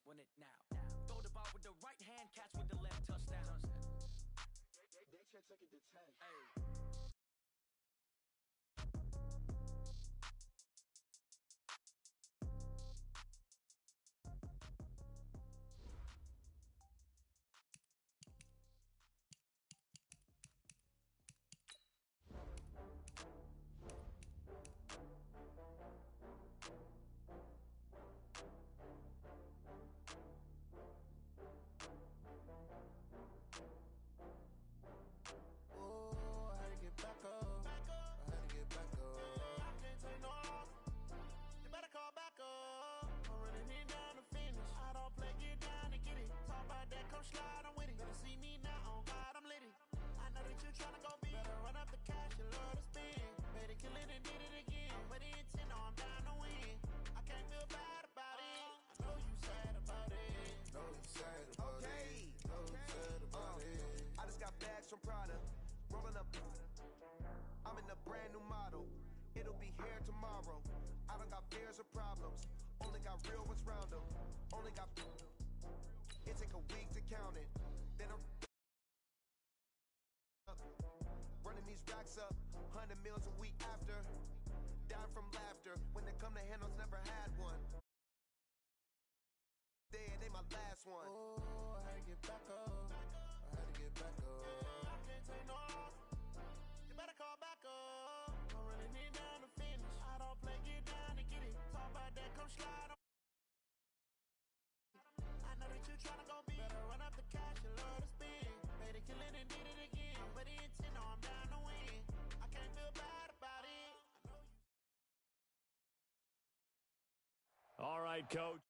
win it now. Throw the ball with the right hand, catch with the left, touchdown. They should take it to 10. Hey. From Prada, rolling up. I'm in a brand new model. It'll be here tomorrow. I don't got fears or problems. Only got real ones round them. Only got. It take a week to count it. Then I'm running these racks up. 100 meals a week after. Down from laughter. When they come to handles, never had one. They my last one. Oh, I had to get back up. I had to get back up. You better call back up. I'm running it down to finish. I don't play, get down to get it. Talk about that, come slide on. I know that you tryna go big. Better run up the cash, you love to spin. Made it, kill it, and did it again. But the intent, no, I'm down to win. I can't feel bad about it. I know you. All right, Coach.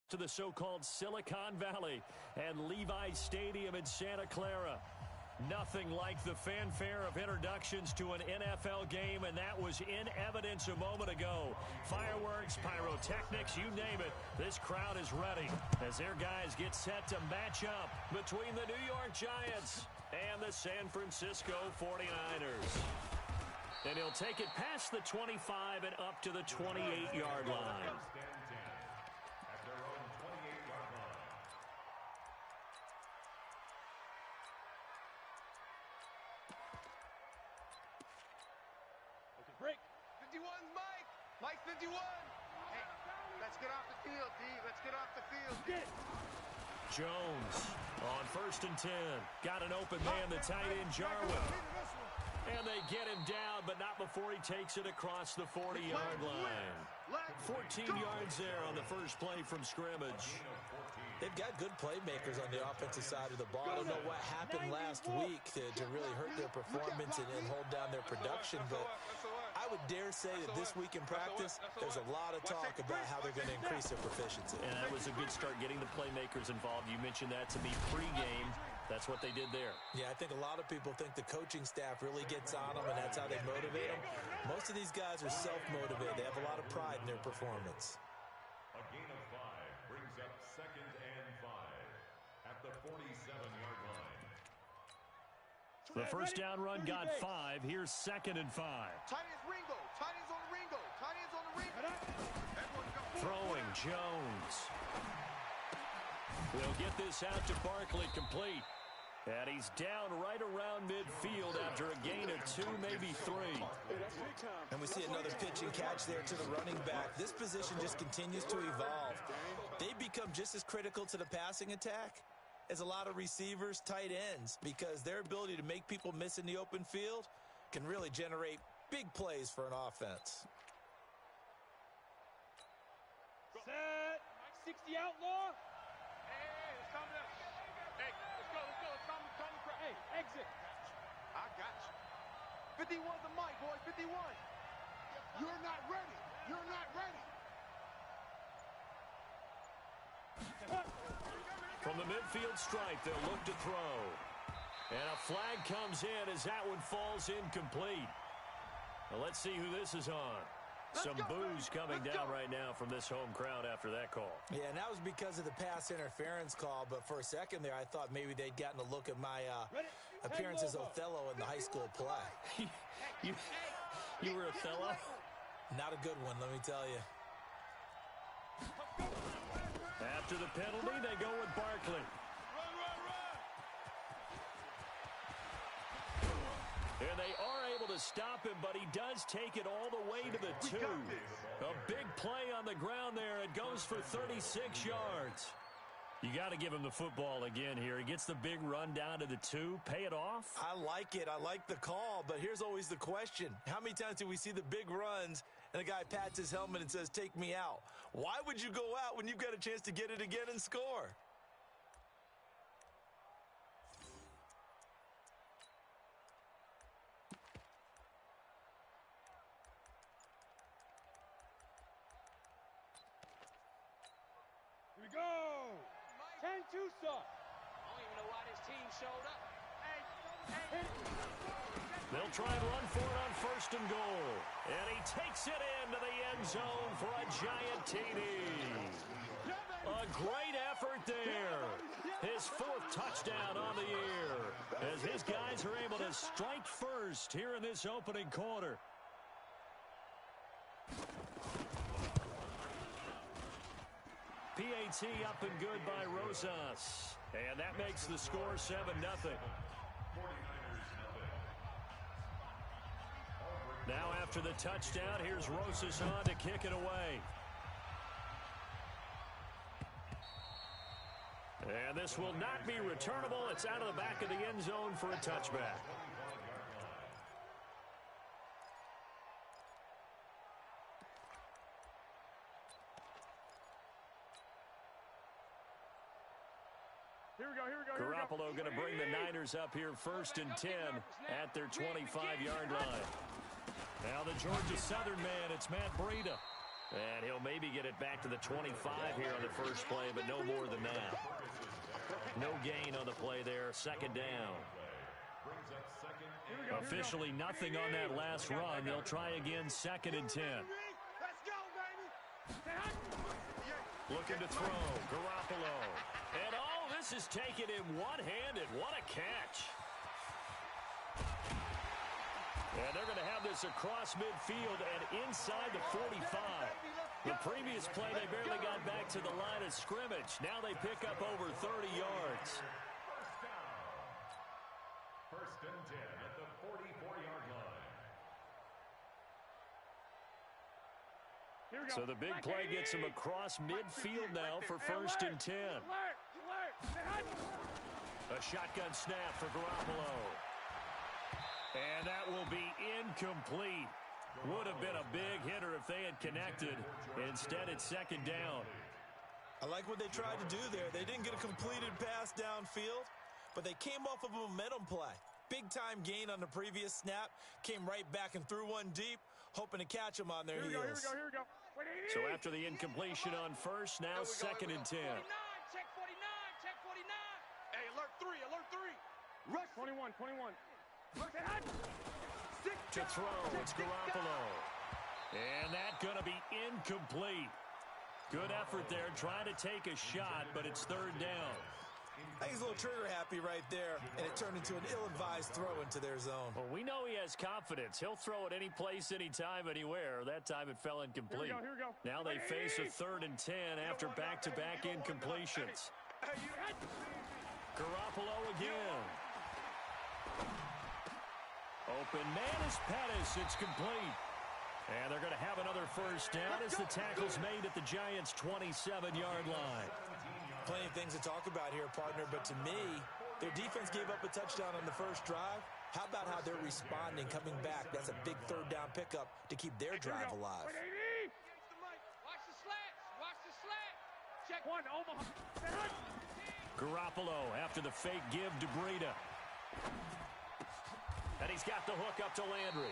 To the so-called Silicon Valley and Levi's Stadium in Santa Clara. Nothing like the fanfare of introductions to an NFL game, and that was in evidence a moment ago. Fireworks, pyrotechnics, you name it. This crowd is ready as their guys get set to match up between the New York Giants and the San Francisco 49ers. And he'll take it past the 25 and up to the 28-yard line. Break. 51's Mike. Mike 51. Hey, let's get off the field, D. Let's get off the field. Get it. Jones on 1st and 10. Got an open man, the tight end, Jarwin. And they get him down, but not before he takes it across the 40-yard line. 14 yards there on the first play from scrimmage. They've got good playmakers on the offensive side of the ball. I don't know what happened last week to really hurt their performance and hold down their production, but I would dare say that this week in practice, there's a lot of talk about how they're going to increase their proficiency. And that was a good start getting the playmakers involved. You mentioned that to me pregame. That's what they did there. Yeah, I think a lot of people think the coaching staff really gets on them, and that's how they motivate them. Most of these guys are self-motivated. They have a lot of pride in their performance. A gain of 5 brings up 2nd and 5 at the 47-yard line. The first down run got 5. Here's 2nd and 5. Tight end's Ringo. Tight end's on the Ringo. Tight end's on the Ringo. Throwing Jones. They'll get this out to Barkley, complete. And he's down right around midfield after a gain of 2, maybe 3. And we see another pitch and catch there to the running back. This position just continues to evolve. They become just as critical to the passing attack as a lot of receivers, tight ends, because their ability to make people miss in the open field can really generate big plays for an offense. Set. 60 outlaw. Hey, it's coming up. Hey, let's go. It's coming. Hey, exit. I got you. 51's the mic, boys. 51. You're not ready. You're not ready. From the midfield stripe, they'll look to throw. And a flag comes in as that one falls incomplete. Now let's see who this is on. Some boos coming down right now from this home crowd after that call. Yeah, and that was because of the pass interference call, but for a second there, I thought maybe they'd gotten a look at my appearance as Othello in the high school play. You were Othello? Not a good one, let me tell you. After the penalty, they go with Barkley. And they are able to stop him, but he does take it all the way to the 2. A big play on the ground there. It goes for 36 yards. You got to give him the football again here. He gets the big run down to the 2. Pay it off. I like it. I like the call, but here's always the question. How many times do we see the big runs and the guy pats his helmet and says, take me out? Why would you go out when you've got a chance to get it again and score? Here we go. 10-2 suck. I don't even know why this team showed up. Hey. They'll try and run for it on 1st and goal. And he takes it into the end zone for a giant TD. A great effort there. His 4th touchdown on the year as his guys are able to strike first here in this opening quarter. PAT up and good by Rosas. And that makes the score 7-0. Now after the touchdown, here's Rosas on to kick it away. And this will not be returnable. It's out of the back of the end zone for a touchback. Garoppolo going to bring the Niners up here 1st and 10 at their 25-yard line. Now the Georgia Southern man, it's Matt Breida. And he'll maybe get it back to the 25 here on the first play, but no more than that. No gain on the play there, 2nd down. Officially nothing on that last run. They'll try again 2nd and 10. Looking to throw, Garoppolo. And this is taking him one-handed. What a catch. And they're going to have this across midfield and inside the 45. The previous play, they barely got back to the line of scrimmage. Now they pick up over 30 yards. First and 10 at the 44-yard line. So the big play gets him across midfield now for 1st and 10. A shotgun snap for Garoppolo. And that will be incomplete. Would have been a big hitter if they had connected. Instead, it's 2nd down. I like what they tried to do there. They didn't get a completed pass downfield, but they came off of a momentum play. Big-time gain on the previous snap. Came right back and threw one deep, hoping to catch him on their heels. Here we go. So after the incompletion on 1st, now 2nd and 10. Check 49. Hey, alert 3. Rush 21. To throw, it's Garoppolo. And that going to be incomplete. Good effort there, trying to take a shot, but it's 3rd down. I think he's a little trigger happy right there, and it turned into an ill-advised throw into their zone. Well, we know he has confidence. He'll throw it any place, anytime, anywhere. That time it fell incomplete. Here we go. Now they face a 3rd and 10 after back-to-back incompletions. Garoppolo again. Open man is Pettis. It's complete. And they're going to have another 1st down as the tackle's made at the Giants' 27-yard line. Plenty of things to talk about here, partner, but to me, their defense gave up a touchdown on the first drive. How about how they're responding, coming back? That's a big 3rd down pickup to keep their drive alive. Watch the slat. Check one, Omaha. Garoppolo after the fake give to Breida. And he's got the hook up to Landry.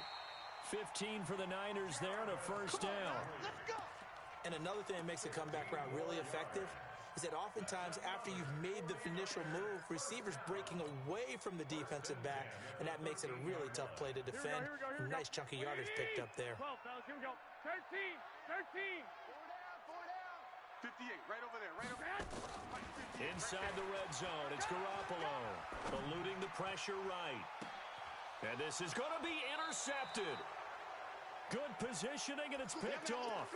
15 for the Niners there and a 1st down. And another thing that makes a comeback route really effective is that oftentimes after you've made the initial move, receivers breaking away from the defensive back, and that makes it a really tough play to defend. Here we go. Nice chunk of yardage picked up there. 12, fellas, here we go. 13. 58, right over there. Inside the red zone, it's Garoppolo. Eluding the pressure right. And this is going to be intercepted. Good positioning, and it's picked off.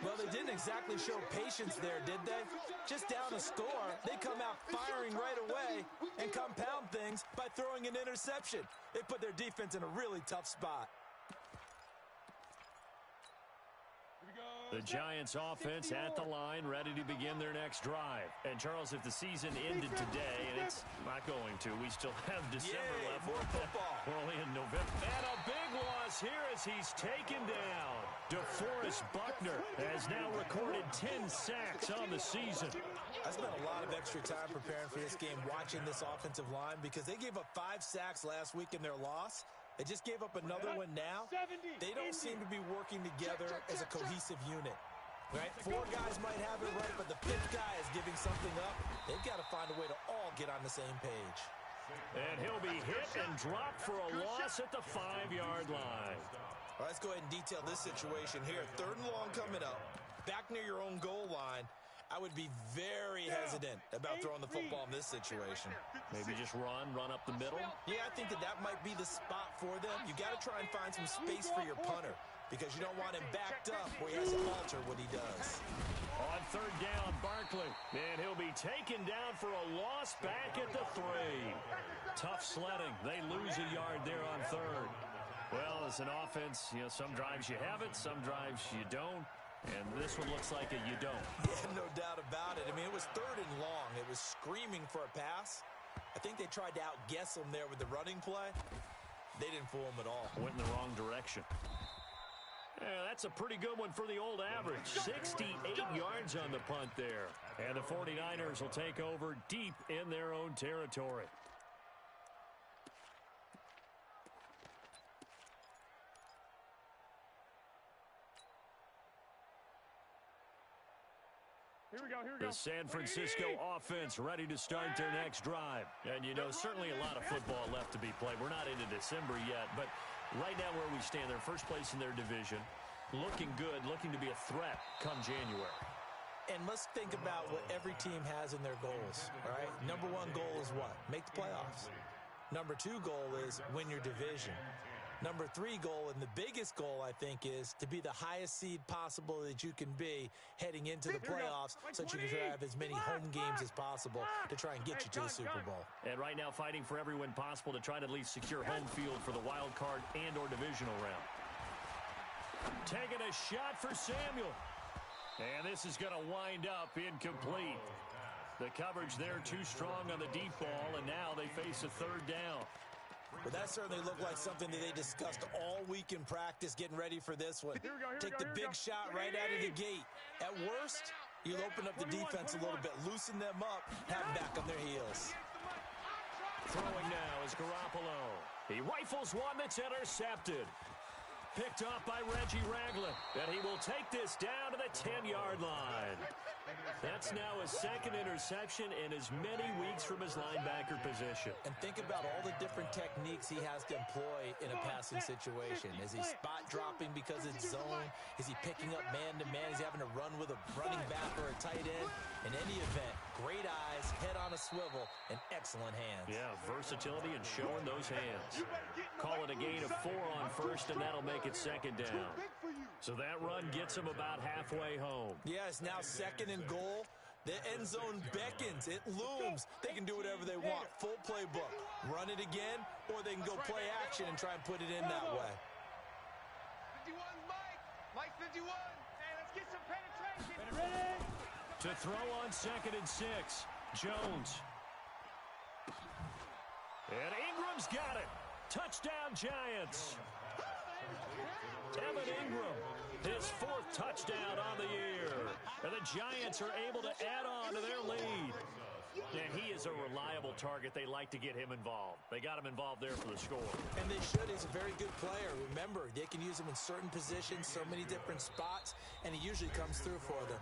Well, they didn't exactly show patience there, did they? Just down a score, they come out firing right away and compound things by throwing an interception. They put their defense in a really tough spot. The Giants offense at the line, ready to begin their next drive. And, Charles, if the season ended today, and it's not going to, we still have December left. More football. We're only in November. And a big loss here as he's taken down. DeForest Buckner has now recorded 10 sacks on the season. I spent a lot of extra time preparing for this game, watching this offensive line, because they gave up 5 sacks last week in their loss. They just gave up another one now. They don't seem to be working together as a cohesive unit. Right? 4 guys might have it right, but the 5th guy is giving something up. They've got to find a way to all get on the same page. And he'll be hit and dropped for a loss at the 5-yard line. All right, let's go ahead and detail this situation here. 3rd and long coming up. Back near your own goal line. I would be very hesitant about throwing the football in this situation. Maybe just run up the middle? Yeah, I think that might be the spot for them. You got to try and find some space for your punter because you don't want him backed up where he has to alter what he does. On 3rd down, Barkley. And he'll be taken down for a loss back at the 3. Tough sledding. They lose a yard there on 3rd. Well, as an offense, some drives you have it, some drives you don't. And this one looks like you don't. Yeah, no doubt about it. I mean, it was 3rd and long. It was screaming for a pass. I think they tried to outguess him there with the running play. They didn't fool him at all. Went in the wrong direction. Yeah, that's a pretty good one for the old average. 68 yards on the punt there. And the 49ers will take over deep in their own territory. Here we go. The San Francisco offense ready to start their next drive. And, certainly a lot of football left to be played. We're not into December yet, but right now where we stand, they're first place in their division. Looking good, looking to be a threat come January. And let's think about what every team has in their goals, all right? Number 1 goal is what? Make the playoffs. Number 2 goal is win your division. Number 3 goal, and the biggest goal, I think, is to be the highest seed possible that you can be heading into the playoffs so that you can have as many home games as possible to try and get you to the Super Bowl. And right now fighting for every win possible to try to at least secure home field for the wild card and or divisional round. Taking a shot for Samuel. And this is going to wind up incomplete. The coverage there too strong on the deep ball, and now they face a 3rd down. But that certainly looked like something that they discussed all week in practice, getting ready for this one. Take the big shot right out of the gate. At worst, you'll open up the defense a little bit, loosen them up, have them back on their heels. Throwing now is Garoppolo. He rifles one that's intercepted. Picked off by Reggie Ragland. And he will take this down to the 10-yard line. That's now his 2nd interception in as many weeks from his linebacker position. And think about all the different techniques he has to employ in a passing situation. Is he spot dropping because it's zone? Is he picking up man-to-man? Is he having to run with a running back or a tight end? In any event, great eyes, head on a swivel, and excellent hands. Yeah, versatility and showing those hands. Call it a gain of 4 on 1st, and that'll make it 2nd down. So that run gets him about halfway home. Yeah, it's now 2nd and goal. The end zone beckons. It looms. They can do whatever they want. Full playbook. Run it again, or they can go play action and try and put it in that way. 51, Mike. Mike 51. Hey, let's get some penetration. Ready? To throw on 2nd and 6. Jones. And Ingram's got it. Touchdown, Giants. Evan Ingram, his 4th touchdown on the year. And the Giants are able to add on to their lead. And he is a reliable target. They like to get him involved. They got him involved there for the score. And they should. He's a very good player. Remember, they can use him in certain positions, so many different spots, and he usually comes through for them.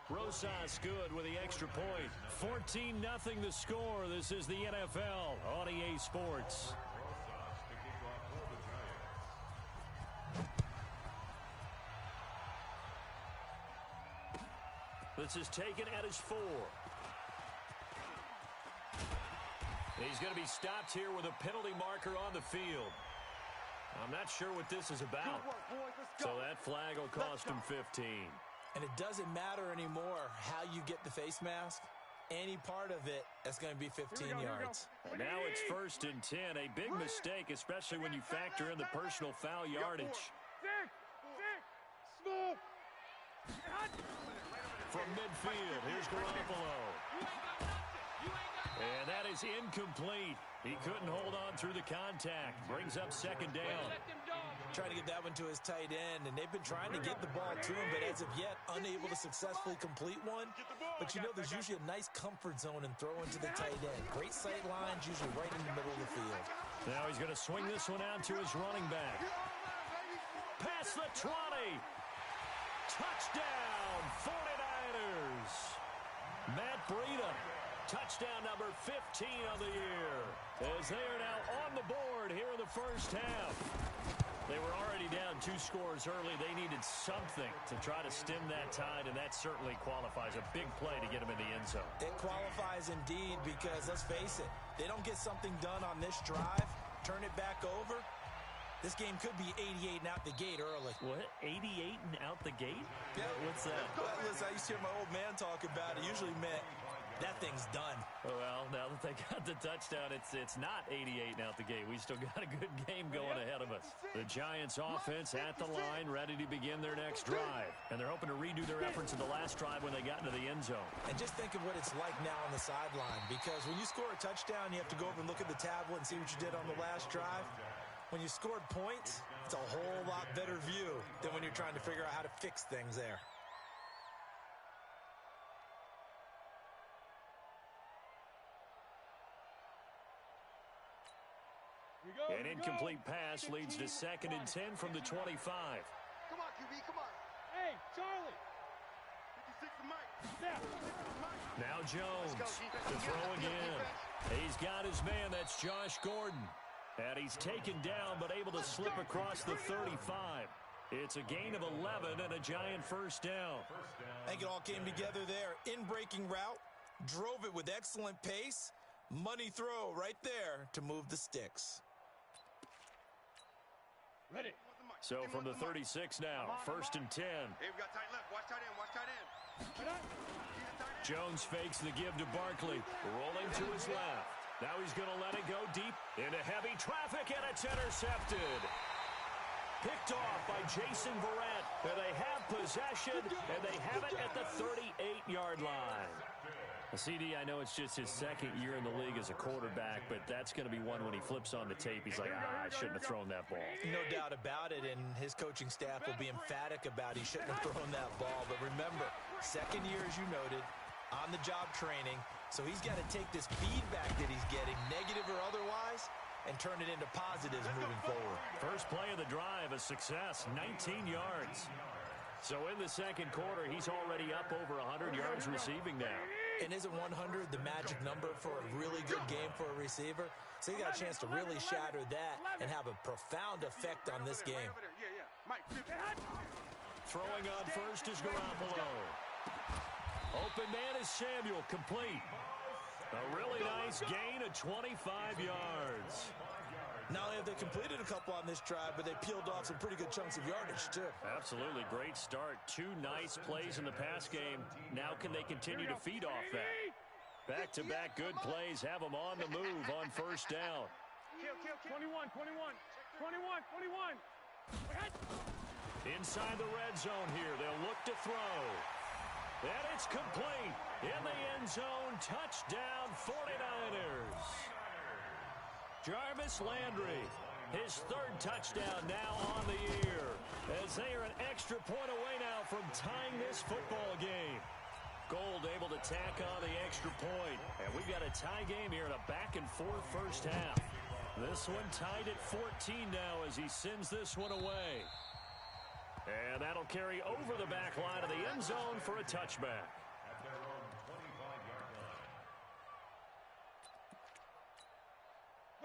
Rosas good with the extra point. 14-0 the score. This is the NFL on EA Sports. This is taken at his 4. He's going to be stopped here with a penalty marker on the field. I'm not sure what this is about. So that flag will cost him 15. And it doesn't matter anymore how you get the face mask. Any part of it is going to be 15 yards. And now it's 1st and 10. A big mistake, especially when you factor in the personal foul yardage. From midfield, here's Garoppolo. And that is incomplete. He couldn't hold on through the contact. Brings up 2nd down. Trying to get that one to his tight end, and they've been trying to get the ball to him, but as of yet, unable to successfully complete one. But you know there's usually a nice comfort zone in throwing to the tight end. Great sight lines, usually right in the middle of the field. Now he's going to swing this one out to his running back. Past the 20. Touchdown, 49ers. Matt Breida. Touchdown number 15 of the year, as they are now on the board here in the first half. They were already down 2 scores early. They needed something to try to stem that tide, and that certainly qualifies. A big play to get them in the end zone. It qualifies indeed because, let's face it, they don't get something done on this drive, turn it back over, this game could be 88 and out the gate early. What? 88 and out the gate? Yeah. What's that? Well, listen, I used to hear my old man talk about it. Usually meant that thing's done. Well, now that they got the touchdown, it's not 88 and out the gate. We still got a good game going ahead of us. The Giants offense at the line, ready to begin their next drive. And they're hoping to redo their efforts in the last drive when they got into the end zone. And just think of what it's like now on the sideline, because when you score a touchdown, you have to go over and look at the tablet and see what you did on the last drive. When you scored points, it's a whole lot better view than when you're trying to figure out how to fix things there. An incomplete pass leads to 2nd and 10 from the 25. Come on, QB, come on. Hey, Charlie. 56 to Mike. Now Jones to throw again. He's got his man. That's Josh Gordon. And he's taken down but able to slip across the 35. It's a gain of 11 and a Giant first down. I think it all came together there. In-breaking route, drove it with excellent pace. Money throw right there to move the sticks. Ready. So from the 36 now, 1st and 10. Hey, we got tight left. Watch tight end. Watch tight end. Jones fakes the give to Barkley. Rolling to his left. Now he's going to let it go deep into heavy traffic, and it's intercepted. Picked off by Jason Verrett. And they have possession, and they have it at the 38-yard line. CD, I know it's just his 2nd year in the league as a quarterback, but that's going to be one when he flips on the tape. He's like, I shouldn't have thrown that ball. No doubt about it, and his coaching staff will be emphatic about he shouldn't have thrown that ball. But remember, 2nd year, as you noted, on-the-job training, so he's got to take this feedback that he's getting, negative or otherwise, and turn it into positives moving forward. First play of the drive, a success, 19 yards. So in the 2nd quarter, he's already up over 100 yards receiving now. And isn't 100 the magic number for a really good game for a receiver? So he got a chance to really shatter that and have a profound effect on this game. Throwing on first is Garoppolo. Open man is Samuel, complete. A really nice gain of 25 yards. Not only have they completed a couple on this drive, but they peeled off some pretty good chunks of yardage, too. Absolutely. Great start. 2 nice plays in the pass game. Now can they continue to feed off that? Back-to-back good plays have them on the move on first down. 21. Inside the red zone here. They'll look to throw. And it's complete. In the end zone. Touchdown 49ers. Jarvis Landry, his 3rd touchdown now on the year, as they are an extra point away now from tying this football game. Gold able to tack on the extra point, and we've got a tie game here in a back-and-forth first half. This one tied at 14 now as he sends this one away. And that'll carry over the back line of the end zone for a touchback.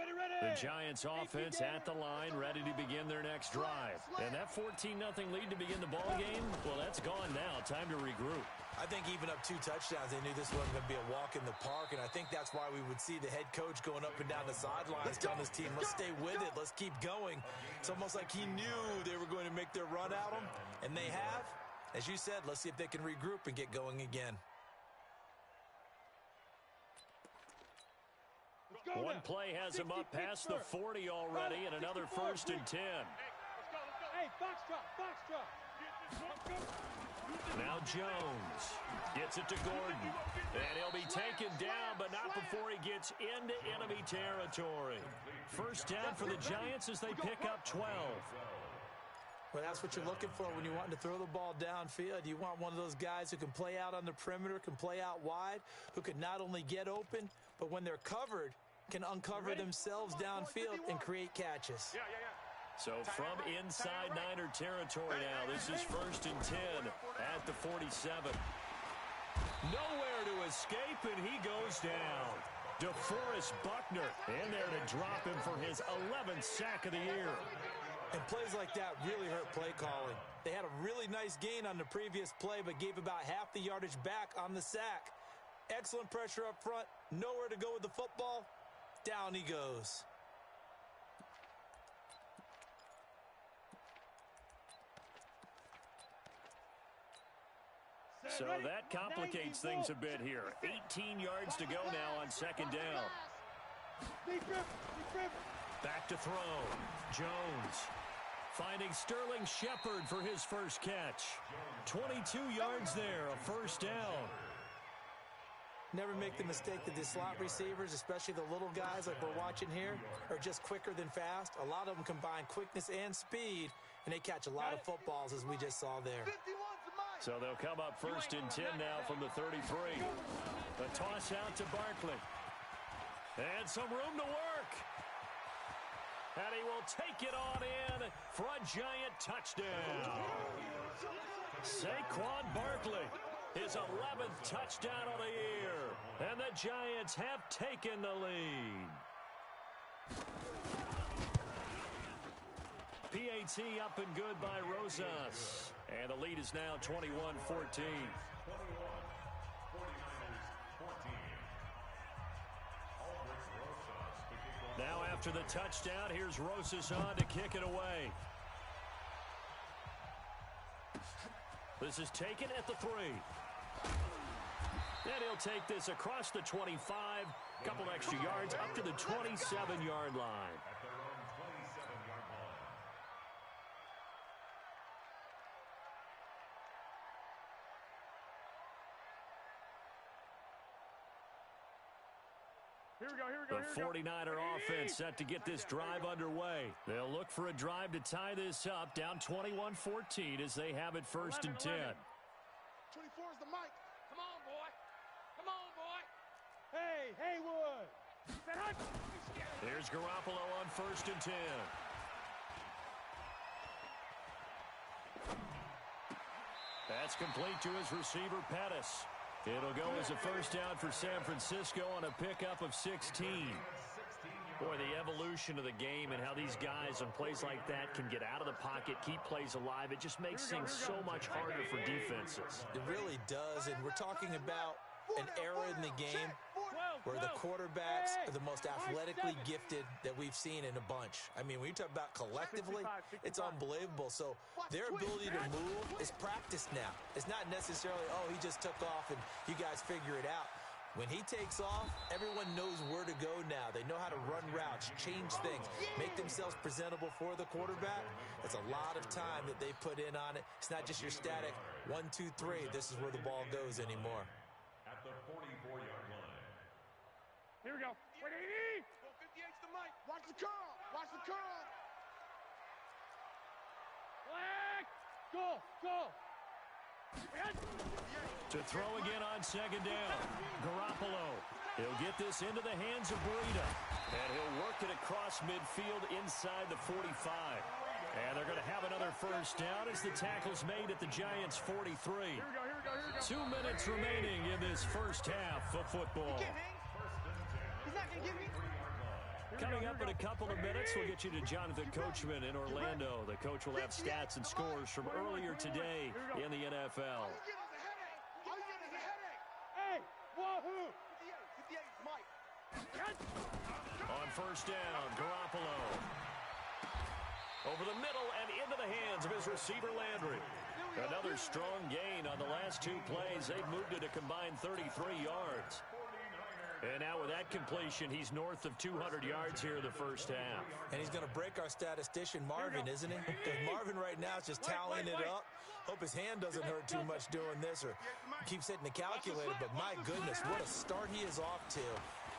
Ready. The Giants offense at the line, ready to begin their next drive. And that 14-0 lead to begin the ball game, well, that's gone now. Time to regroup. I think even up 2 touchdowns, they knew this wasn't going to be a walk in the park, and I think that's why we would see the head coach going up and down the sidelines telling his team, let's stay with it, let's keep going. It's almost like he knew they were going to make their run at him, and they have. As you said, let's see if they can regroup and get going again. One play has him up past the 40 already, and another 1st and 10. Hey, box drop. Now Jones gets it to Gordon, and he'll be taken down, but not before he gets into enemy territory. First down for the Giants as they pick up 12. Well, that's what you're looking for when you want to throw the ball downfield. You want one of those guys who can play out on the perimeter, can play out wide, who can not only get open, but when they're covered, can uncover themselves downfield and create catches. So from inside Niner territory now, this is 1st and 10 at the 47. Nowhere to escape, and he goes down. DeForest Buckner in there to drop him for his 11th sack of the year. And plays like that really hurt play calling. They had a really nice gain on the previous play, but gave about half the yardage back on the sack. Excellent pressure up front. Nowhere to go with the football. Down he goes. So that complicates things a bit here. 18 yards to go now on 2nd down. Back to throw. Jones finding Sterling Shepard for his first catch. 22 yards there, a 1st down. Never make the mistake that the slot receivers, especially the little guys like we're watching here, are just quicker than fast. A lot of them combine quickness and speed, and they catch a lot of footballs, as we just saw there. So they'll come up 1st and 10 now from the 33. The toss out to Barkley. And some room to work. And he will take it on in for a Giant touchdown. Saquon Barkley, his 11th touchdown of the year. And the Giants have taken the lead. PAT up and good by Rosas. And the lead is now 21-14. Now after the touchdown, here's Rosas on to kick it away. This is taken at the 3. And he'll take this across the 25. Couple extra yards up to the 27-yard line. The 49er offense set to get this drive underway. They'll look for a drive to tie this up, down 21-14 as they have it 1st and 10. 24 is the mic. Come on, boy. Come on, boy. Hey, Haywood. Here's Garoppolo on 1st and 10. That's complete to his receiver, Pettis. It'll go as a 1st down for San Francisco on a pickup of 16. Boy, the evolution of the game and how these guys on plays like that can get out of the pocket, keep plays alive, it just makes things so much harder for defenses. It really does, and we're talking about an era in the game where the quarterbacks are the most athletically gifted that we've seen in a bunch. I mean, when you talk about collectively, it's unbelievable. So their ability to move is practiced now. It's not necessarily, oh, he just took off and you guys figure it out. When he takes off, everyone knows where to go now. They know how to run routes, change things, make themselves presentable for the quarterback. It's a lot of time that they put in on it. It's not just your static 1, 2, 3. This is where the ball goes anymore. At the 44-yard line. Here we go. 180. 58's the mic. Watch the curl. Watch the curl. Black. Go. To throw again on 2nd down. Garoppolo. He'll get this into the hands of Breida. And he'll work it across midfield inside the 45. And they're going to have another 1st down as the tackle's made at the Giants' 43. Here we go. 2 minutes remaining in this 1st half of football. He's not going to give me. Coming up in a couple of minutes, we'll get you to Jonathan Coachman in Orlando. The coach will have stats and scores from earlier today in the NFL. Hey, wahoo! On first down, Garoppolo. Over the middle and into the hands of his receiver, Landry. Another strong gain on the last two plays. They've moved it a combined 33 yards. And now with that completion, he's north of 200 yards here in the first half. And he's going to break our statistician, Marvin, isn't he? Because Marvin right now is just tallying it up. Hope his hand doesn't hurt too much doing this or keeps hitting the calculator. But my goodness, what a start he is off to.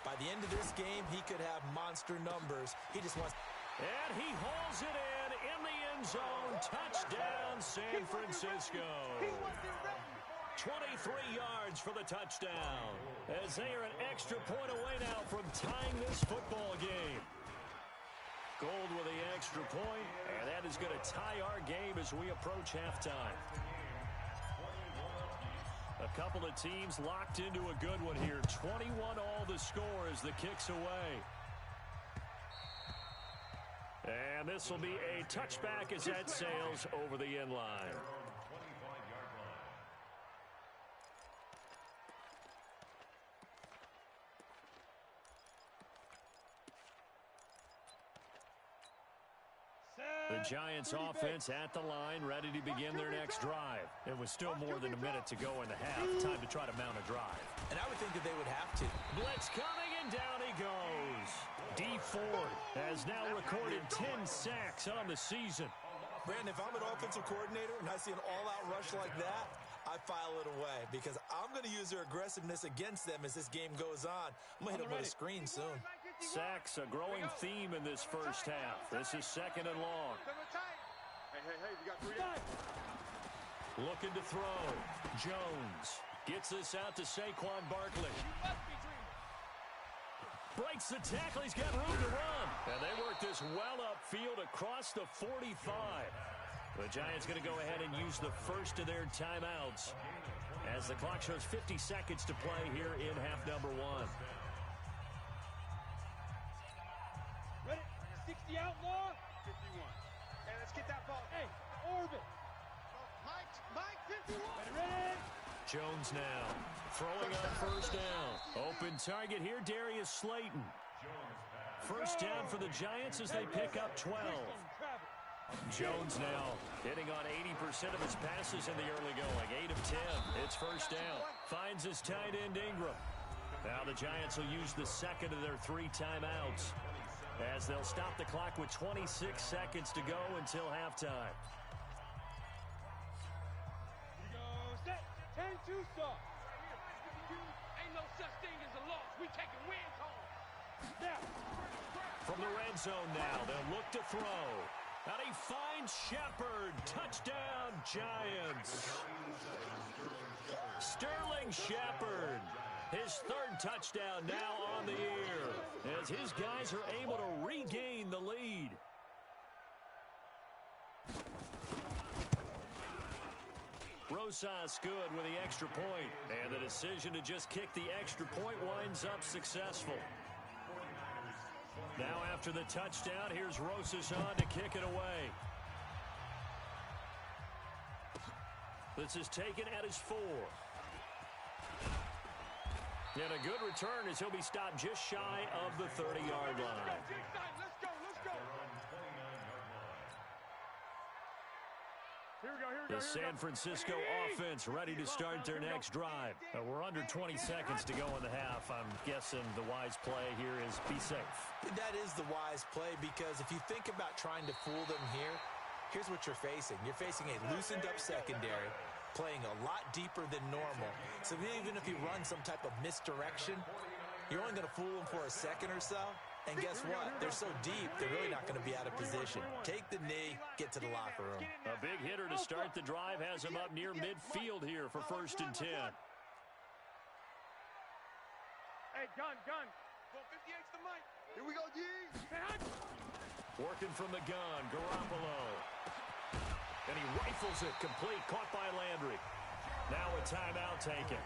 By the end of this game, he could have monster numbers. He just wants... And he hauls it in the end zone. Touchdown, San Francisco. 23 yards for the touchdown. As they are an extra point away now from tying this football game. Gold with the extra point, and that is going to tie our game as we approach halftime. A couple of teams locked into a good one here. 21 all the score as the kick's away. And this will be a touchback as that sails over the end line. The Giants offense at the line, ready to begin their next drive. It was still more than a minute to go in the half. Time to try to mount a drive. And I would think that they would have to. Blitz coming, and down he goes. D Ford has now recorded 10 sacks on the season. Brandon, if I'm an offensive coordinator and I see an all-out rush like that, I file it away because I'm going to use their aggressiveness against them as this game goes on. I'm going to hit them with a screen soon. Sacks, a growing theme in this first half. This is second and long. Hey, we got 3 down. Looking to throw. Jones gets this out to Saquon Barkley. Breaks the tackle. He's got room to run. And they work this well upfield across the 45. The Giants going to go ahead and use the first of their timeouts as the clock shows 50 seconds to play here in half number 1. Ready? 60 outlaw. 51. Hey, let's get that ball. Hey, orbit. Mike, 51. Ready? Jones now throwing on first down. Open target here, Darius Slayton. First down for the Giants as they pick up 12. Jones now hitting on 80% of his passes in the early going. 8 of 10. It's first down. Finds his tight end Ingram. Now the Giants will use the second of their 3 timeouts as they'll stop the clock with 26 seconds to go until halftime. Here we go. Set. 10-2 soft. Ain't no such thing as a loss. We taking wins home. Now. From the red zone now, they'll look to throw. And he finds Shepard. Touchdown, Giants. Sterling Shepard. His 3rd touchdown now on the year as his guys are able to regain the lead. Rosas good with the extra point. And the decision to just kick the extra point winds up successful. Now after the touchdown, here's Rosas on to kick it away. This is taken at his 4. And a good return as he'll be stopped just shy of the 30-yard line. Let's go. Here we go. The San Francisco offense ready to start their next drive. We're under 20 seconds to go in the half. I'm guessing the wise play here is be safe. That is the wise play because if you think about trying to fool them here, here's what you're facing. You're facing a loosened-up secondary, playing a lot deeper than normal. So even if you run some type of misdirection, you're only going to fool them for a second or so. And guess what? They're so deep, they're really not going to be out of position. Take the knee, get to the locker room. A big hitter to start the drive has him up near midfield here for 1st and 10. Hey, gun. 58's the mic. Here we go, G. Working from the gun, Garoppolo. And he rifles it complete, caught by Landry. Now a timeout taken.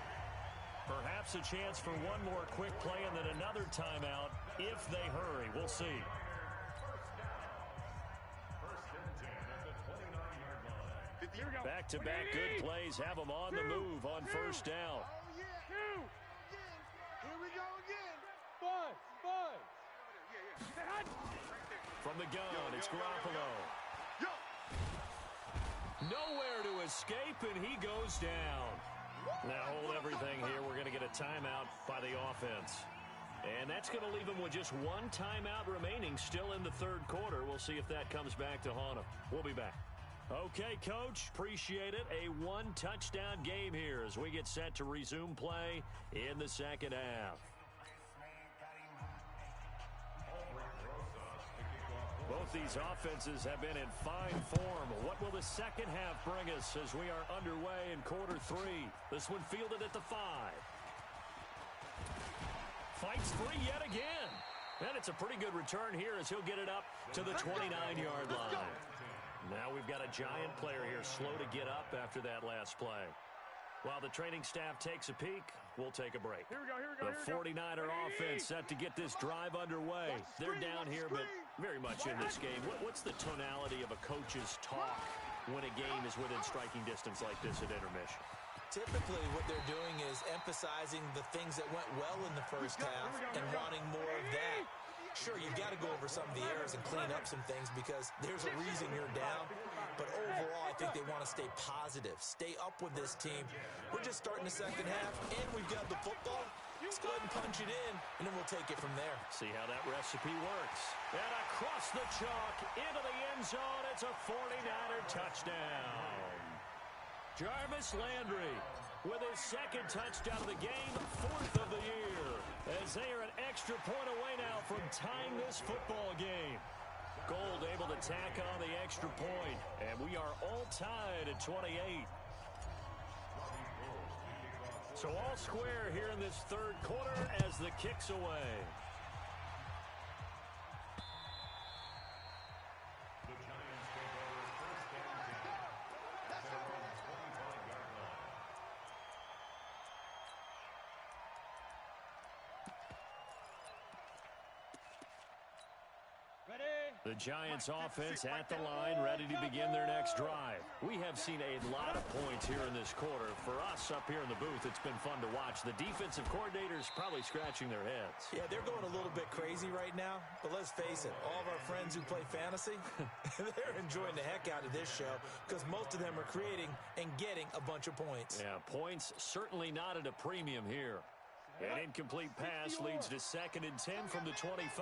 Perhaps a chance for one more quick play and then another timeout if they hurry. We'll see. Back-to-back good plays have them on the move on first down. Here we go again. Five. From the gun, it's Garoppolo. Nowhere to escape, and he goes down. Now hold everything here. We're going to get a timeout by the offense. And that's going to leave them with just one timeout remaining still in the third quarter. We'll see if that comes back to haunt them. We'll be back. Okay, Coach, appreciate it. A one-touchdown game here as we get set to resume play in the second half. Both these offenses have been in fine form. What will the second half bring us as we are underway in quarter three? This one fielded at the 5. Fights free yet again. And it's a pretty good return here as he'll get it up to the 29-yard line. Now we've got a Giant player here slow to get up after that last play. While the training staff takes a peek, we'll take a break. The 49er offense set to get this drive underway. They're down here, but very much in this game. What's the tonality of a coach's talk when a game is within striking distance like this at intermission? Typically, what they're doing is emphasizing the things that went well in the first half and wanting more of that. Sure, you've got to go over some of the errors and clean up some things because there's a reason you're down. But overall, I think they want to stay positive, stay up with this team. We're just starting the second half, and we've got the football. Let's go ahead and punch it in, and then we'll take it from there. See how that recipe works. And across the chalk, into the end zone, it's a 49er touchdown. Jarvis Landry with his second touchdown of the game, 4th of the year, as they are an extra point away now from tying this football game. Gold able to tack on the extra point, and we are all tied at 28. So all square here in this third quarter as the kick's away. The Giants offense at the line, ready to begin their next drive. We have seen a lot of points here in this quarter. For us up here in the booth, it's been fun to watch. The defensive coordinators probably scratching their heads. Yeah, they're going a little bit crazy right now. But let's face it, all of our friends who play fantasy, they're enjoying the heck out of this show because most of them are creating and getting a bunch of points. Yeah, points certainly not at a premium here. An incomplete pass leads to 2nd and 10 from the 25.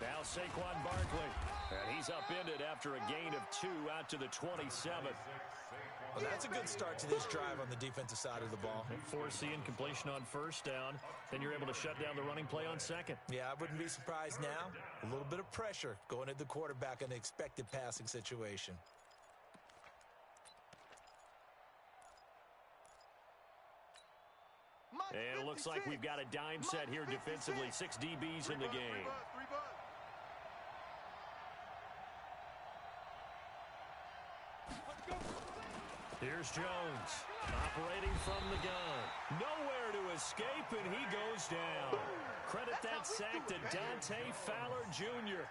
Now Saquon Barkley, and he's upended after a gain of 2 out to the 27. Well, that's a good start to this drive on the defensive side of the ball. And force the incompletion on first down, then you're able to shut down the running play on second. Yeah, I wouldn't be surprised now. A little bit of pressure going at the quarterback in an expected passing situation. And it looks like we've got a dime set here defensively. 6 DBs in the game. Here's Jones, operating from the gun. Nowhere to escape, and he goes down. Credit that sack to Dante Fowler Jr.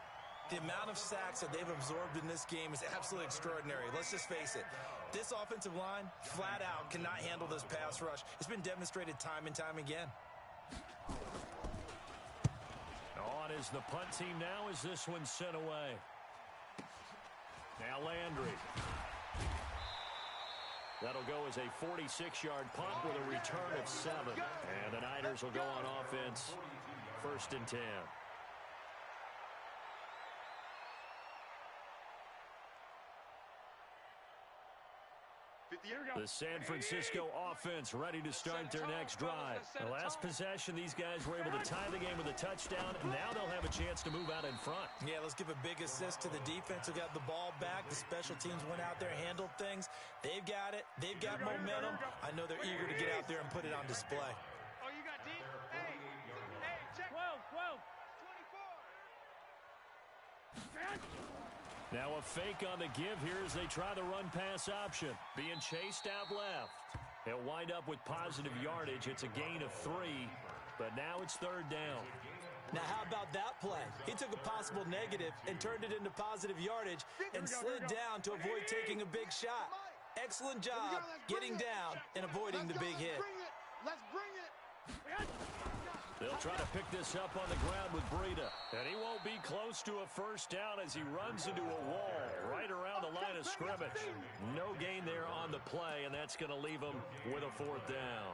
The amount of sacks that they've absorbed in this game is absolutely extraordinary. Let's just face it. This offensive line, flat out, cannot handle this pass rush. It's been demonstrated time and time again. On is the punt team now as this one's sent away. Now Landry. That'll go as a 46-yard punt with a return of 7. And the Niners will go on offense, 1st and 10. The San Francisco offense ready to start their next drive. The last possession, these guys were able to tie the game with a touchdown. Now they'll have a chance to move out in front. Yeah, let's give a big assist to the defense who got the ball back. The special teams went out there, handled things. They've got it. They've got momentum. I know they're eager to get out there and put it on display. Oh, you got deep? Hey, check. 12, 24. Now a fake on the give here as they try the run-pass option. Being chased out left. He'll wind up with positive yardage. It's a gain of 3, but now it's third down. Now, how about that play? He took a possible negative and turned it into positive yardage and slid down to avoid taking a big shot. Excellent job getting down and avoiding the big hit. Let's bring it. They'll try to pick this up on the ground with Breida. And he won't be close to a first down as he runs into a wall right around the line of scrimmage. No gain there on the play, and that's going to leave him with a fourth down.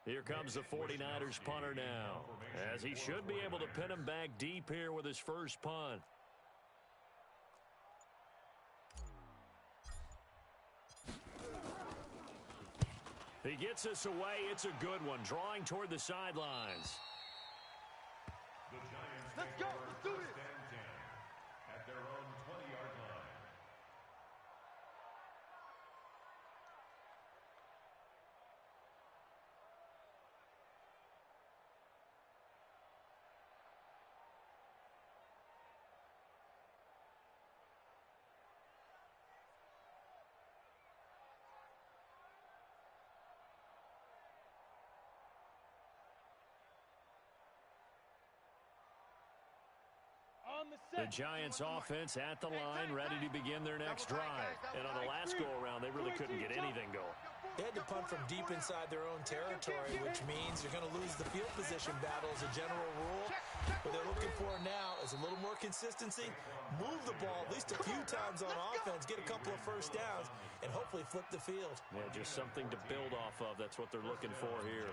Here comes the 49ers punter now, as he should be able to pin him back deep here with his first punt. He gets us away. It's a good one, drawing toward the sidelines. Let's go. Let's do this. At their own 20-yard line. The Giants offense at the line, ready to begin their next drive. And on the last go-around, they really couldn't get anything going. They had to punt from deep inside their own territory, which means you're going to lose the field position battle as a general rule. What they're looking for now is a little more consistency, move the ball at least a few times on offense, get a couple of first downs, and hopefully flip the field. Yeah, just something to build off of. That's what they're looking for here.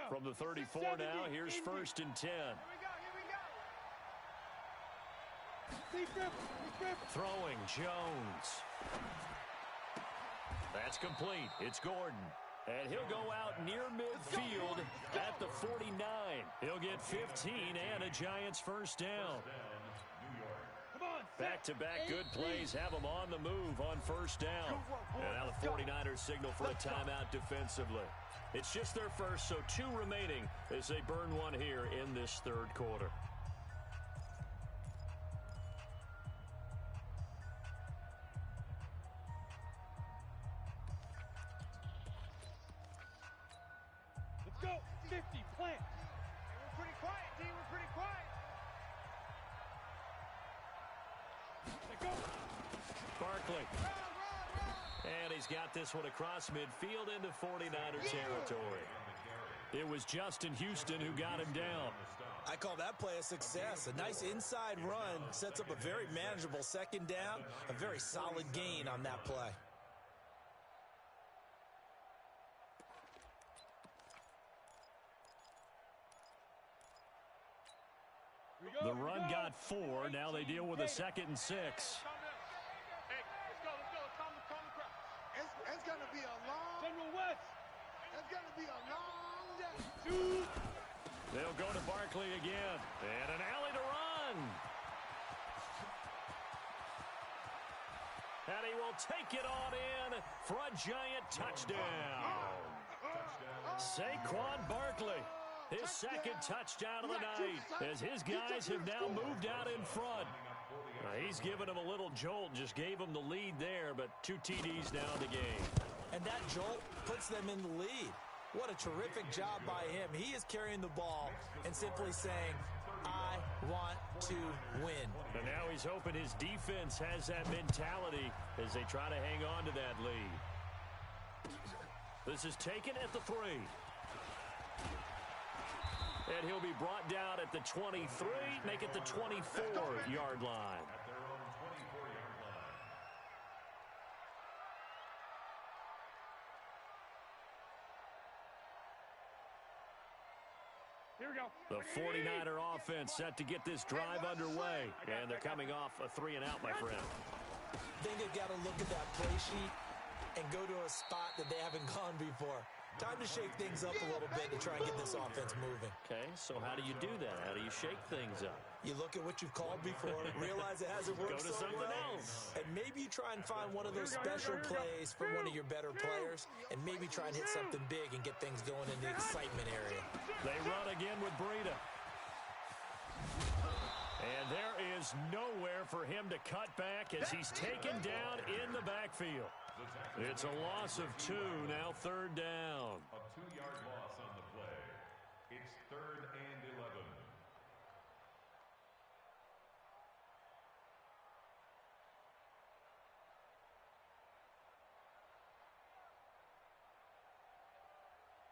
From the 34 now, here's first and 10. Here we go. Throwing Jones. That's complete. It's Gordon. And he'll go out near midfield at the 49. He'll get 15 and a Giants first down. Back-to-back good plays have them on the move on first down. And now the 49ers signal for a timeout defensively. It's just their first, so 2 remaining as they burn one here in this third quarter. Let's go. 50, plant. We're pretty quiet, D. We're pretty quiet. Let's go. Barkley. And he's got this one across midfield into 49er territory. It was Justin Houston who got him down. I call that play a success. A nice inside run sets up a very manageable second down, a very solid gain on that play. The run got 4. Now they deal with a 2nd and 6. Hey, let's go. It's going to be a long... General West. It's going to be a long day. They'll go to Barkley again. And an alley to run. And he will take it on in for a Giant touchdown. Saquon Barkley. His second touchdown of the night as his guys have now moved out in front. He's given him a little jolt, just gave him the lead there, but 2 TDs now in the game. And that jolt puts them in the lead. What a terrific job by him. He is carrying the ball and simply saying, I want to win. And now he's hoping his defense has that mentality as they try to hang on to that lead. This is taken at the 3. And he'll be brought down at the 23, make it the 24-yard line. At their own 24-yard line. Here we go. The 49er offense set to get this drive underway. And they're coming off a 3-and-out, my friend. I think they've got to look at that play sheet and go to a spot that they haven't gone before. Time to shake things up a little bit to try and get this offense moving. Okay, so how do you do that? How do you shake things up? You look at what you've called before, realize it hasn't worked Go to so something well, else. and maybe you try and find one of those special plays from one of your better players, and maybe try and hit something big and get things going in the excitement area. They run again with Breida. And there is nowhere for him to cut back as he's taken down in the backfield. It's a loss of 2, now 3rd down. A 2-yard loss on the play. It's 3rd and 11.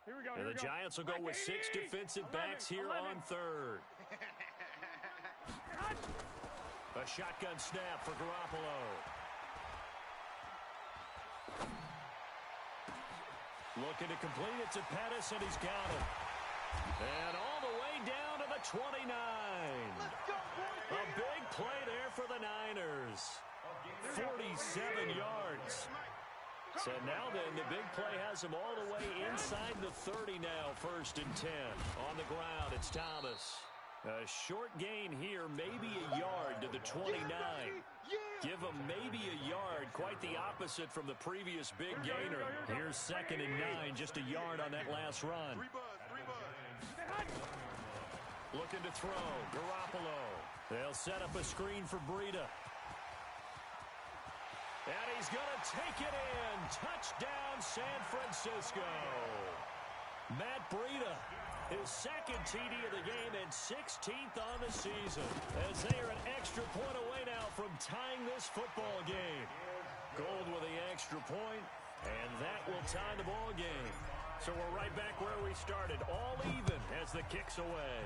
Here we go. And the Giants will go with 6 defensive backs here on 3rd. A shotgun snap for Garoppolo. Looking to complete it to Pettis, and he's got it. And all the way down to the 29. A big play there for the Niners. 47 yards. So now then, the big play has him all the way inside the 30 now, 1st and 10. On the ground, it's Thomas. A short gain here, maybe a yard to the 29. Give him maybe a yard, quite the opposite from the previous big gainer. Here's 2nd and 9, just a yard on that last run. Looking to throw, Garoppolo. They'll set up a screen for Breida. And he's going to take it in. Touchdown, San Francisco. Matt Breida, his 2nd TD of the game and 16th on the season, as they are an extra point away now from tying this football game. Gold with the extra point, and that will tie the ball game. So we're right back where we started, all even as the kick's away.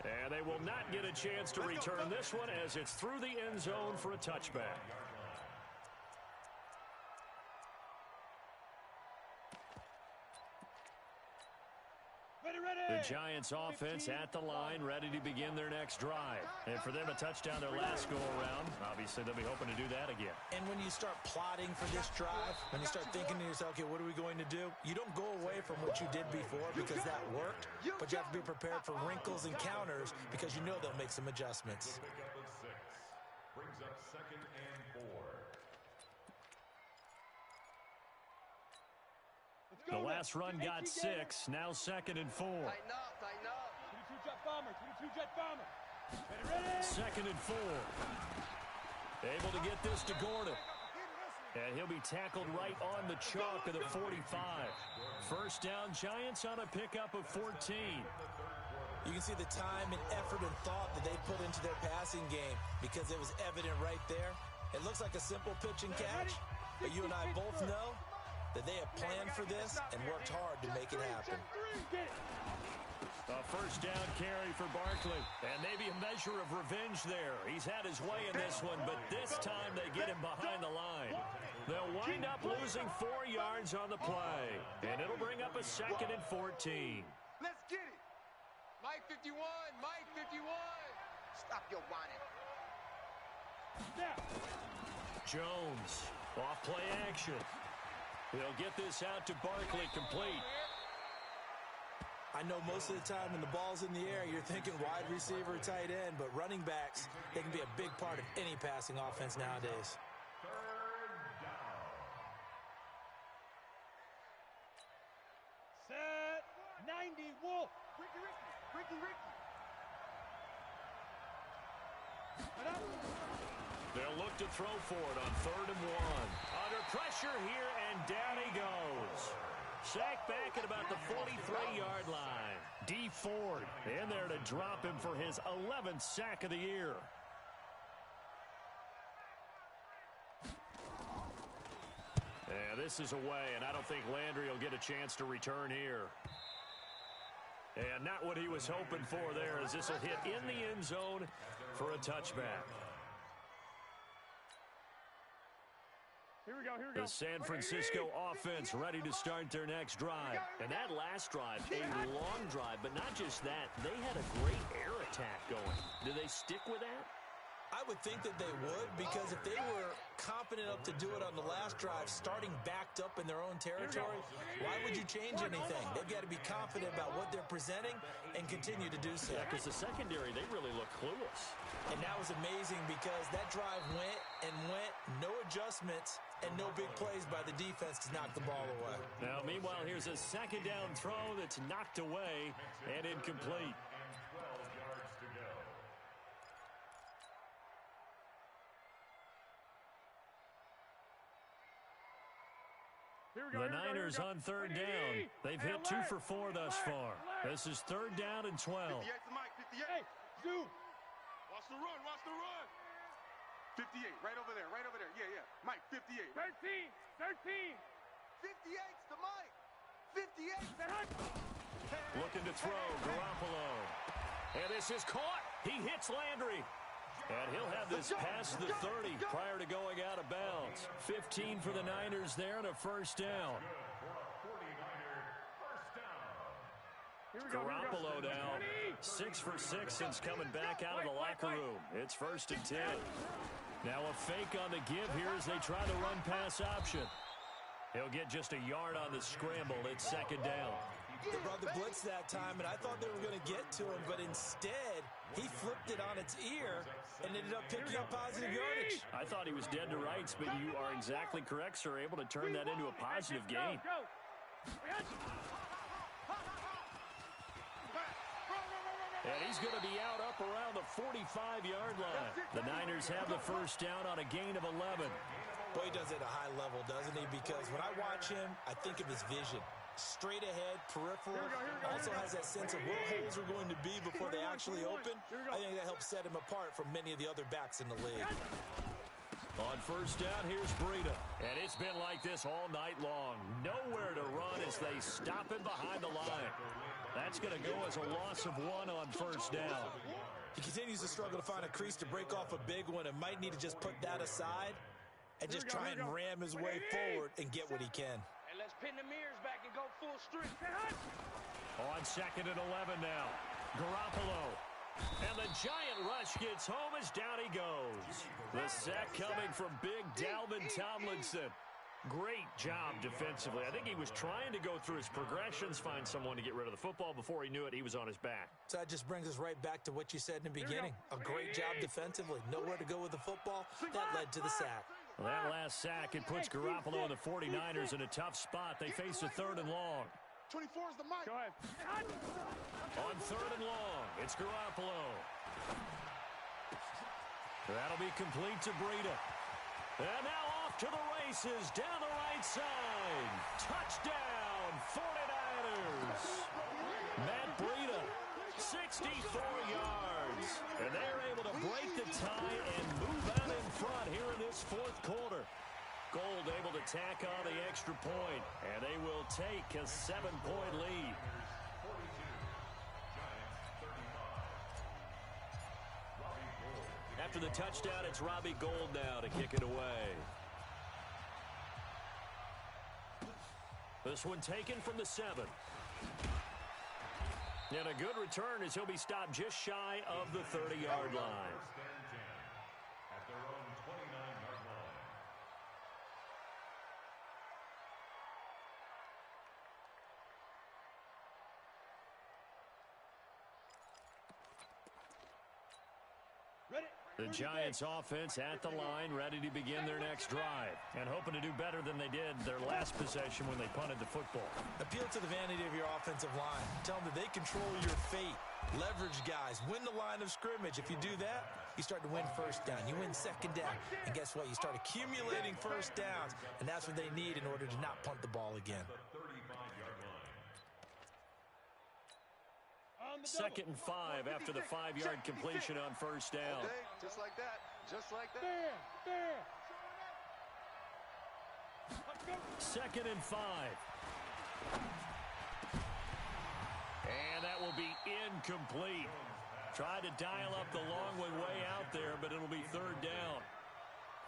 And they will not get a chance to return this one as it's through the end zone for a touchback. The Giants offense at the line, ready to begin their next drive. And for them, a touchdown their last go-around. Obviously, they'll be hoping to do that again. And when you start plotting for this drive, when you start thinking to yourself, okay, what are we going to do? You don't go away from what you did before because that worked, but you have to be prepared for wrinkles and counters because you know they'll make some adjustments. Pick up a 6. Brings up 2nd and 4. The last run got 6, now 2nd and 4. Tighten up, tighten up. 22 jet bomber, 22 jet bomber. Ready? 2nd and 4. Able to get this to Gordon. And he'll be tackled right on the chalk of the 45. 1st down, Giants on a pickup of 14. You can see the time and effort and thought that they put into their passing game because it was evident right there. It looks like a simple pitch and catch, but you and I both know that they have planned for this and worked hard to make it happen. A 1st down carry for Barkley. And maybe a measure of revenge there. He's had his way in this one, but this time they get him behind the line. They'll wind up losing 4 yards on the play. And it'll bring up a 2nd and 14. Let's get it. Mike 51, Mike 51. Stop your whining. Jones, off play action. They'll get this out to Barkley, complete. I know most of the time when the ball's in the air, you're thinking wide receiver, tight end, but running backs, they can be a big part of any passing offense nowadays. 3rd down. Set. 90, Wolf. Ricky. They'll look to throw for it on 3rd and 1. Under pressure here, and down he goes. Sacked back at about the 43-yard line. D. Ford in there to drop him for his 11th sack of the year. Yeah, this is away, and I don't think Landry will get a chance to return here. And not what he was hoping for there, as this will hit in the end zone for a touchback. Here we go. The San Francisco offense ready to start their next drive. And that last drive, a long drive, but not just that. They had a great air attack going. Do they stick with that? I would think that they would, because if they were confident enough to do it on the last drive, starting backed up in their own territory, why would you change anything? They've got to be confident about what they're presenting and continue to do so. Yeah, because the secondary, they really look clueless. And that was amazing because that drive went and went, no adjustments, and no big plays by the defense to knock the ball away. Now, meanwhile, here's a second down throw that's knocked away and incomplete. The Niners on third down. They've hit 2 for 4 thus far. This is third down and 12. 58 to Mike, 58. Hey, zoom. Watch the run, watch the run. 58, right over there. Yeah. Mike, 58. 13. 58's to Mike. 58. Looking to throw, Garoppolo. And this is caught. He hits Landry. And he'll have this past the 30 prior to going out of bounds. 15 for the Niners there and a first down. Garoppolo now 6 for 6 since coming back out of the locker room. It's 1st and 10. Now a fake on the give here as they try the run pass option. He'll get just a yard on the scramble. It's 2nd down. They brought the blitz that time, and I thought they were going to get to him, but instead he flipped it on its ear and ended up picking up positive yardage. I thought he was dead to rights, but you are exactly correct, sir. Able to turn that into a positive gain. And he's going to be out up around the 45-yard line. The Niners have the first down on a gain of 11. Boy, he does it at a high level, doesn't he? Because when I watch him, I think of his vision. Straight ahead, peripheral, also has that sense of where holes are going to be before they actually open. I think that helps set him apart from many of the other backs in the league. On first down, here's Breida. And it's been like this all night long. Nowhere to run as they stop him behind the line. That's going to go as a loss of 1 on first down. He continues to struggle to find a crease to break off a big one and might need to just put that aside and just try and ram his way forward and get what he can. And let's pin the mirrors back and go full strength. On 2nd and 11 now. Garoppolo. And the giant rush gets home as down he goes. The sack coming from big Dalvin Tomlinson. Great job defensively. I think he was trying to go through his progressions, find someone to get rid of the football. Before he knew it, he was on his back. So that just brings us right back to what you said in the beginning. A great job defensively. Nowhere to go with the football. That led to the sack. Well, that last sack, it puts Garoppolo and the 49ers in a tough spot. They face a 3rd and long. 24 is the mic. Go ahead. On 3rd and long, it's Garoppolo. That'll be complete to Breida. And now off to the races, down the right side. Touchdown, 49ers. Matt Breida, 64 yards. And they're able to break the tie and move out in front here in this 4th quarter. Gold able to tack on the extra point, and they will take a 7-point lead. After the touchdown, it's Robbie Gould now to kick it away. This one taken from the 7. And a good return as he'll be stopped just shy of the 30-yard line. At their own 29-yard line. The Giants offense at the line, ready to begin their next drive, and hoping to do better than they did their last possession when they punted the football. Appeal to the vanity of your offensive line. Tell them that they control your fate. Leverage guys. Win the line of scrimmage. If you do that, you start to win first down. You win second down. And guess what? You start accumulating first downs, and that's what they need in order to not punt the ball again. 2nd and 5 after the 5-yard completion on first down. Okay, just like that. Just like that. 2nd and 5. And that will be incomplete. Tried to dial up the long one way out there, but it'll be 3rd down.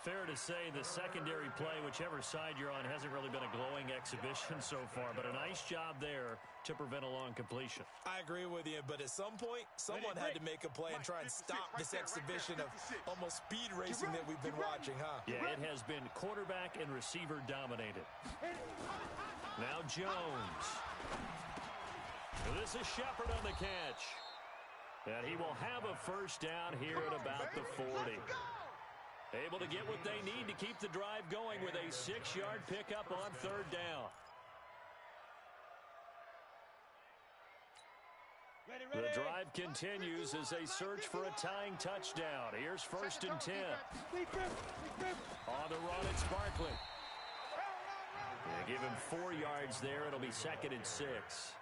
Fair to say the secondary play, whichever side you're on, hasn't really been a glowing exhibition so far, but a nice job there to prevent a long completion. I agree with you, but at some point, someone had to make a play and try and stop this exhibition of almost speed racing that we've been watching, huh? Yeah, it has been quarterback and receiver dominated. Now Jones. This is Shepard on the catch. And he will have a first down here at about the 40. Able to get what they need to keep the drive going with a 6-yard pickup on third down. The drive continues as they search for a tying touchdown. Here's first and 10. On the run, it's Barkley. They give him 4 yards there. It'll be second and 6.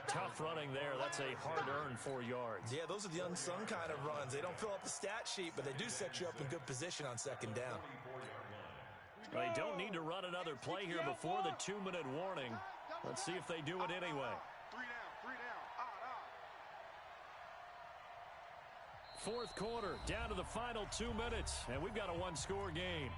Tough running there. That's a hard-earned 4 yards. Yeah, those are the unsung kind of runs. They don't fill up the stat sheet, but they do set you up in good position on second down. They don't need to run another play here before the 2-minute warning. Let's see if they do it anyway. 3 down. Fourth quarter, down to the final 2 minutes, and we've got a one-score game.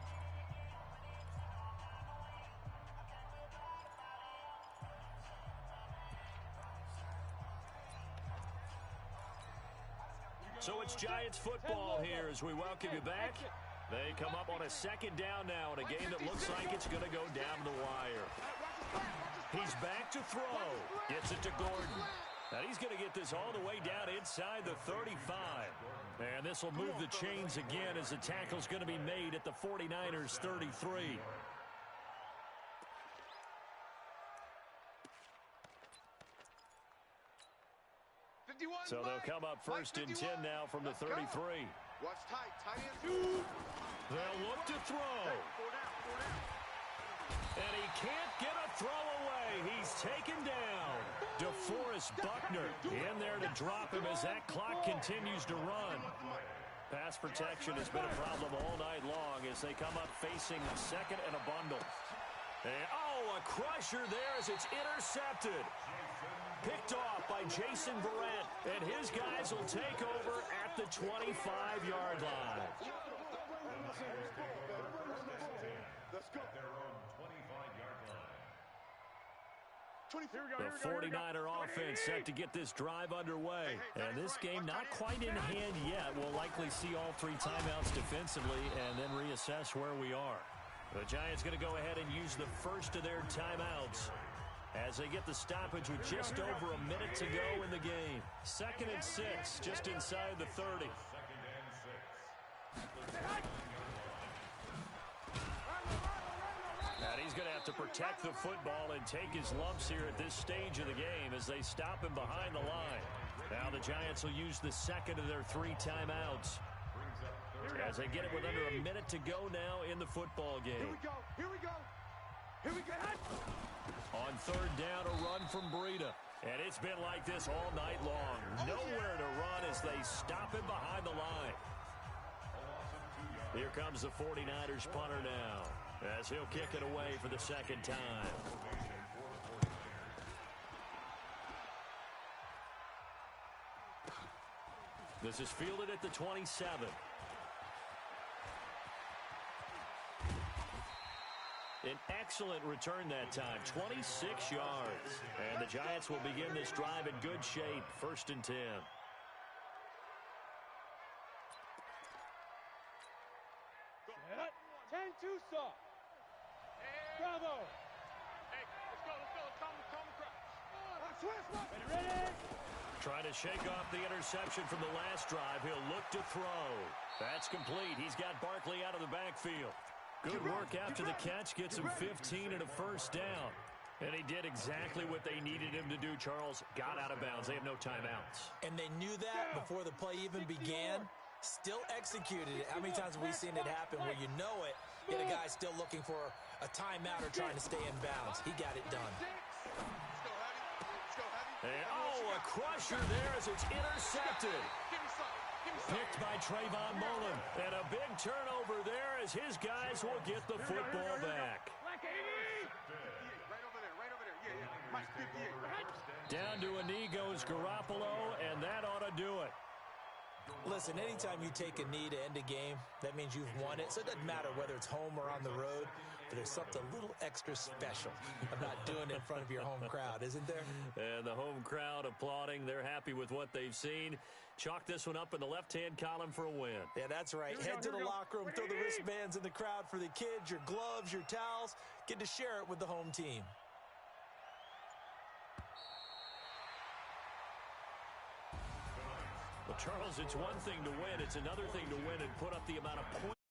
So it's Giants football here as we welcome you back. They come up on a second down now in a game that looks like it's going to go down the wire. He's back to throw. Gets it to Gordon. And he's going to get this all the way down inside the 35. And this will move the chains again as the tackle's going to be made at the 49ers 33. So they'll come up first and 10 now from the 33. Watch tight. Tight end. They'll look to throw. And he can't get a throw away. He's taken down. DeForest Buckner in there to drop him as that clock continues to run. Pass protection has been a problem all night long as they come up facing second and a bundle. And, a crusher there as it's intercepted. Picked off by Jason Verrett, and his guys will take over at the 25-yard line. Let's go. The 49er offense set to get this drive underway. And this game not quite in hand yet. We'll likely see all 3 timeouts defensively and then reassess where we are. The Giants going to go ahead and use the first of their timeouts as they get the stoppage with just over a minute to go in the game. Second and 6, just inside the 30. And he's going to have to protect the football and take his lumps here at this stage of the game as they stop him behind the line. Now the Giants will use the second of their 3 timeouts as they get it with under a minute to go now in the football game. Here we go. On third down, a run from Breida. And it's been like this all night long. Nowhere to run as they stop him behind the line. Here comes the 49ers punter now as he'll kick it away for the second time. This is fielded at the 27. An excellent return that time, 26 yards. And the Giants will begin this drive in good shape, first and 10. Set. 10-2 soft. Bravo. Hey, let's go. Come. Ready. Trying to shake off the interception from the last drive. He'll look to throw. That's complete. He's got Barkley out of the backfield. Good work after the catch. Gets him 15 and a first down. And he did exactly what they needed him to do, Charles. Got out of bounds. They have no timeouts. And they knew that before the play even began. Still executed it. How many times have we seen it happen where you know it, yet a guy's still looking for a timeout or trying to stay in bounds? He got it done. And, a crusher there as it's intercepted. Picked by Trayvon Mullen. And a big turnover there as his guys will get the football back. Down to a knee goes Garoppolo, and that ought to do it. Listen, anytime you take a knee to end a game, that means you've won it. So it doesn't matter whether it's home or on the road, but there's something a little extra special about doing it in front of your home crowd, isn't there? And the home crowd applauding. They're happy with what they've seen. Chalk this one up in the left-hand column for a win. Yeah, that's right. Head to the locker room, throw the wristbands in the crowd for the kids, your gloves, your towels. Get to share it with the home team. Well, Charles, it's one thing to win. It's another thing to win and put up the amount of points.